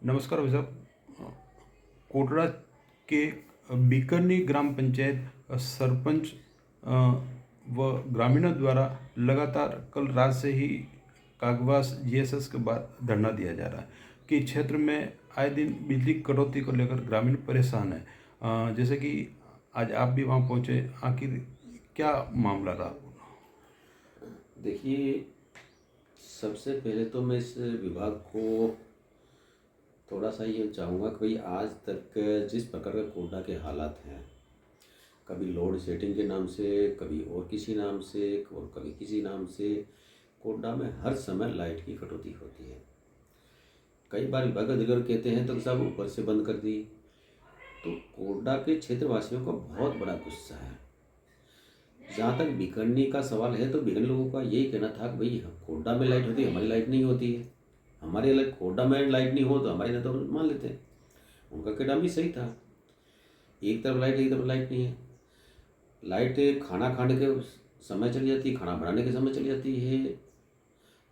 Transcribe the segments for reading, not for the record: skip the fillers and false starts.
नमस्कार भाई साहब। कोटड़ा के बीकरनी ग्राम पंचायत सरपंच व ग्रामीणों द्वारा लगातार कल रात से ही कागवास जीएसएस के बाद धरना दिया जा रहा है कि क्षेत्र में आए दिन बिजली कटौती को लेकर ग्रामीण परेशान है। जैसे कि आज आप भी वहाँ पहुँचे, आखिर क्या मामला रहा? देखिए, सबसे पहले तो मैं इस विभाग को थोड़ा सा ये चाहूँगा कि भाई आज तक जिस प्रकार का कोटा के हालात हैं, कभी लोड शेडिंग के नाम से, कभी और किसी नाम से और कभी किसी नाम से, कोटा में हर समय लाइट की कटौती होती है। कई बार विभाग अधिकारी कहते हैं तो साहब ऊपर से बंद कर दी। तो कोटा के क्षेत्रवासियों का बहुत बड़ा गुस्सा है। जहाँ तक बिगड़ने का सवाल है तो बिगड़ने लोगों का यही कहना था कि भाई कोटा में लाइट होती है, हमारी लाइट नहीं होती है। हमारे कोटा में लाइट नहीं हो तो हमारे यहाँ तो मान लेते हैं। उनका कहना भी सही था, एक तरफ लाइट एक तरफ लाइट नहीं है। लाइट खाना खाने के समय चली जाती है, खाना बनाने के समय चली जाती है,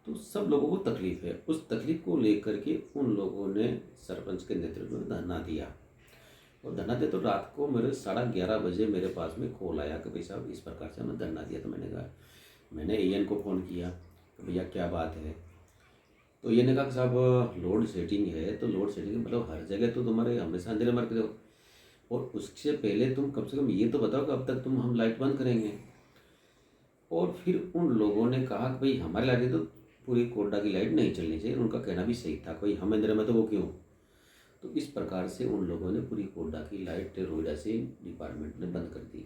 तो सब लोगों को तकलीफ है। उस तकलीफ को लेकर के उन लोगों ने सरपंच के नेतृत्व में धरना दिया। और धरना दे तो रात को मेरे 11:30 बजे मेरे पास में कॉल आया कि भाई साहब इस प्रकार से हमें धरना दिया। तो मैंने कहा, मैंने एएन को फ़ोन किया कि भैया क्या बात है। तो ये ने कहा कि साहब लोड शेडिंग है। तो लोड शेडिंग मतलब हर जगह तो तुम्हारे हमेशा अंधेरे मार के दो, और उससे पहले तुम कम से कम ये तो बताओ कि अब तक तुम हम लाइट बंद करेंगे। और फिर उन लोगों ने कहा कि भाई हमारी लाइट तो पूरी कोटा की लाइट नहीं चलनी चाहिए। उनका कहना भी सही था, कोई हम अंधेरे में तो वो क्यों। तो इस प्रकार से उन लोगों ने पूरी कोटा की लाइट रोहिड़ा से डिपार्टमेंट ने बंद कर दी।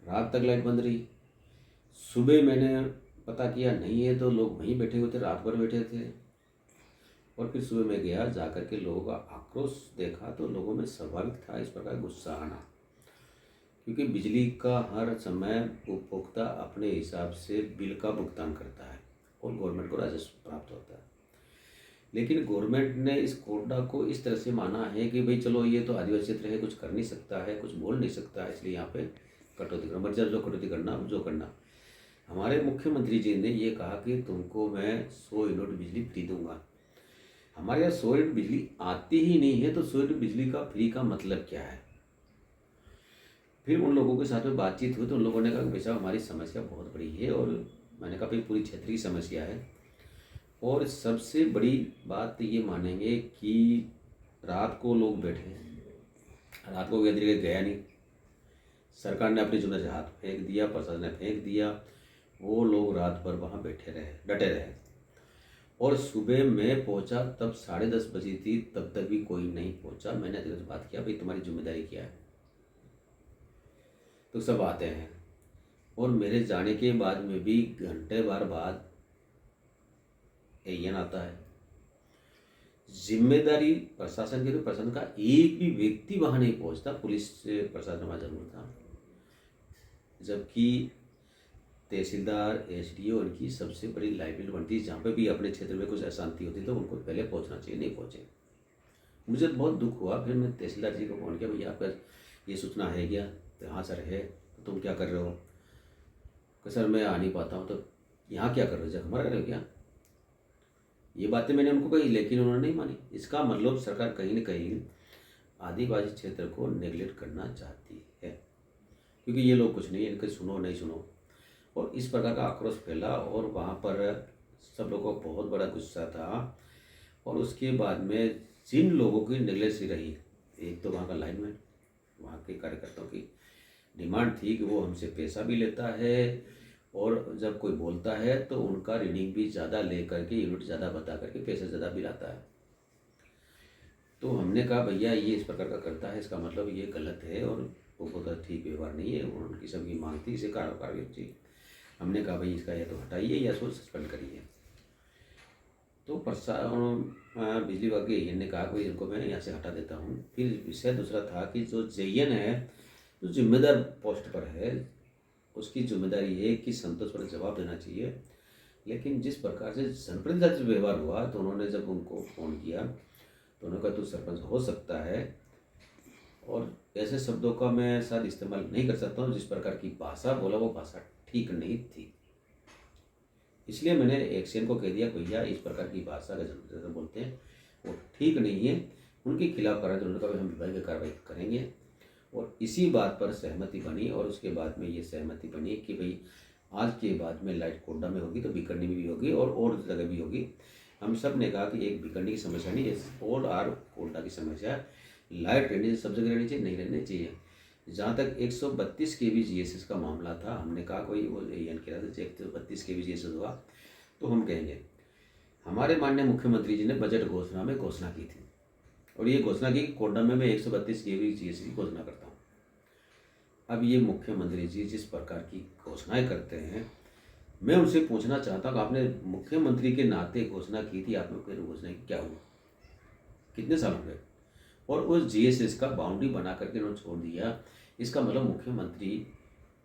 रात तक लाइट बंद रही। सुबह मैंने पता किया नहीं है, तो लोग वहीं बैठे हुए थे, रात भर बैठे थे। और फिर सुबह मैं गया, जाकर के लोगों का आक्रोश देखा तो लोगों में स्वाभाविक था इस प्रकार गुस्सा आना, क्योंकि बिजली का हर समय उपभोक्ता अपने हिसाब से बिल का भुगतान करता है और गवर्नमेंट को राजस्व प्राप्त होता है। लेकिन गवर्नमेंट ने इस कोटा को इस तरह से माना है कि भाई चलो ये तो आदिवासी क्षेत्र है, कुछ कर नहीं सकता है, कुछ बोल नहीं सकता है, इसलिए यहाँ पे कटौती करना, मर्जी जो कटौती करना जो करना। हमारे मुख्यमंत्री जी ने ये कहा कि तुमको मैं 100 यूनिट बिजली फ्री दूंगा। हमारे यहाँ 100 यूनिट बिजली आती ही नहीं है, तो 100 यूनिट बिजली का फ्री का मतलब क्या है। फिर उन लोगों के साथ में बातचीत हुई तो उन लोगों ने कहा कि भाई साहब हमारी समस्या बहुत बड़ी है। और मैंने कहा भाई पूरी क्षेत्र की समस्या है। और सबसे बड़ी बात ये मानेंगे कि रात को लोग बैठे हैं, रात को गया नहीं, सरकार ने अपनी जुम्मे से हाथ फेंक दिया, प्रशासन ने फेंक दिया। वो लोग रात भर वहाँ बैठे रहे, डटे रहे। और सुबह मैं पहुँचा तब 10:30 बजी थी, तब तक भी कोई नहीं पहुँचा। मैंने अधिकारी से बात किया, भाई तुम्हारी जिम्मेदारी क्या है। तो सब आते हैं, और मेरे जाने के बाद में भी घंटे भर बाद एएन आता है। जिम्मेदारी प्रशासन की, तो प्रशासन का एक भी व्यक्ति वहाँ नहीं पहुँचता। पुलिस प्रशासन वहाँ जरूर था, जबकि तहसीलदार एसडीओ उनकी सबसे बड़ी लाइबिलिटी बनती है। जहाँ पे भी अपने क्षेत्र में कुछ अशांति होती तो उनको पहले पहुँचना चाहिए, नहीं पहुँचे। मुझे बहुत दुख हुआ। फिर मैं तहसीलदार जी को फ़ोन किया, भैया आपका ये सूचना है क्या। तो हाँ सर है। तो तुम क्या कर रहे हो। कि सर मैं आ नहीं पाता हूँ। तो यहाँ क्या कर रहे हो, जब हमारा कर रहे हो क्या। ये बातें मैंने उनको कही, लेकिन उन्होंने नहीं मानी। इसका मतलब सरकार कहीं न कहीं आदिवासी क्षेत्र को नेगलेक्ट करना चाहती है, क्योंकि ये लोग कुछ नहीं, इनके सुनो नहीं सुनो। और इस प्रकार का आक्रोश फैला, और वहाँ पर सब लोगों को बहुत बड़ा गुस्सा था। और उसके बाद में जिन लोगों की नेगलेक्सी रही, एक तो वहाँ का लाइनमैन, वहाँ के कार्यकर्ताओं की डिमांड थी कि वो हमसे पैसा भी लेता है, और जब कोई बोलता है तो उनका रीडिंग भी ज़्यादा ले करके, यूनिट ज़्यादा बता करके पैसे ज़्यादा भी लाता है। तो हमने कहा भैया ये इस प्रकार का करता है, इसका मतलब ये गलत है और वो बहुत ठीक व्यवहार नहीं है। उनकी सबकी मांग थी इसे कार्य चाहिए। हमने कहा भाई इसका या तो हटाइए या इसको सस्पेंड करिए। तो बिजली विभाग के एएन ने कहा कि इनको मैं यहाँ से हटा देता हूँ। फिर विषय दूसरा था कि जो जेईएन है, जो जिम्मेदार पोस्ट पर है, उसकी जिम्मेदारी है कि संतोष पर जवाब देना चाहिए। लेकिन जिस प्रकार से जनप्रतिनिधि से व्यवहार हुआ, तो उन्होंने जब उनको फ़ोन किया तो उन्होंने कहा तू सरपंच हो सकता है, और ऐसे शब्दों का मैं शायद इस्तेमाल नहीं कर सकता हूँ। जिस प्रकार की भाषा बोला वो भाषा ठीक नहीं थी। इसलिए मैंने एक्सियन को कह दिया भैया इस प्रकार की भाषा का जनप्रतिनिधि बोलते हैं, वो ठीक नहीं है। उनके खिलाफ कार्रवाई उन्होंने कहा हम विभागीय कार्रवाई करेंगे। और इसी बात पर सहमति बनी और उसके बाद में ये सहमति बनी कि भाई आज के बाद में लाइट कोडा में होगी तो बीकानेर में भी होगी और जगह भी होगी। हम सब ने कहा कि एक बीकानेर की समस्या नहीं, ऑल आर कोडा की समस्या है। लाइट रहनी सब जगह रहनी चाहिए, नहीं रहनी चाहिए। जहाँ तक 132 kV GSS का मामला था, हमने कहा कोई वो एन कह रहा था 132 kV GSS हुआ तो हम कहेंगे हमारे माननीय मुख्यमंत्री जी ने बजट घोषणा में घोषणा की थी और ये घोषणा की कि कोडा में मैं 132 kV GSS की घोषणा करता हूँ। अब ये मुख्यमंत्री जी जिस प्रकार की घोषणाएं करते हैं, मैं उनसे पूछना चाहता हूँ आपने मुख्यमंत्री के नाते घोषणा की थी, आपने कोई घोषणा की, क्या हुआ, कितने साल हो गए? और उस GSS का बाउंड्री बना करके उन्होंने छोड़ दिया। इसका मतलब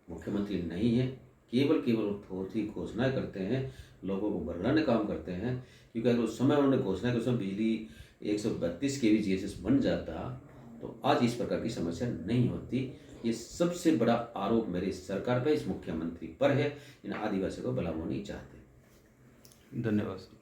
मुख्यमंत्री नहीं है, केवल थोड़ी घोषणाएं करते हैं, लोगों को बरगलाने काम करते हैं। क्योंकि अगर उस समय उन्होंने घोषणा की उस समय बिजली 132 kV GSS बन जाता तो आज इस प्रकार की समस्या नहीं होती। ये सबसे बड़ा आरोप मेरे सरकार पर, इस मुख्यमंत्री पर है। इन आदिवासियों को भला वो नहीं चाहते। धन्यवाद सर।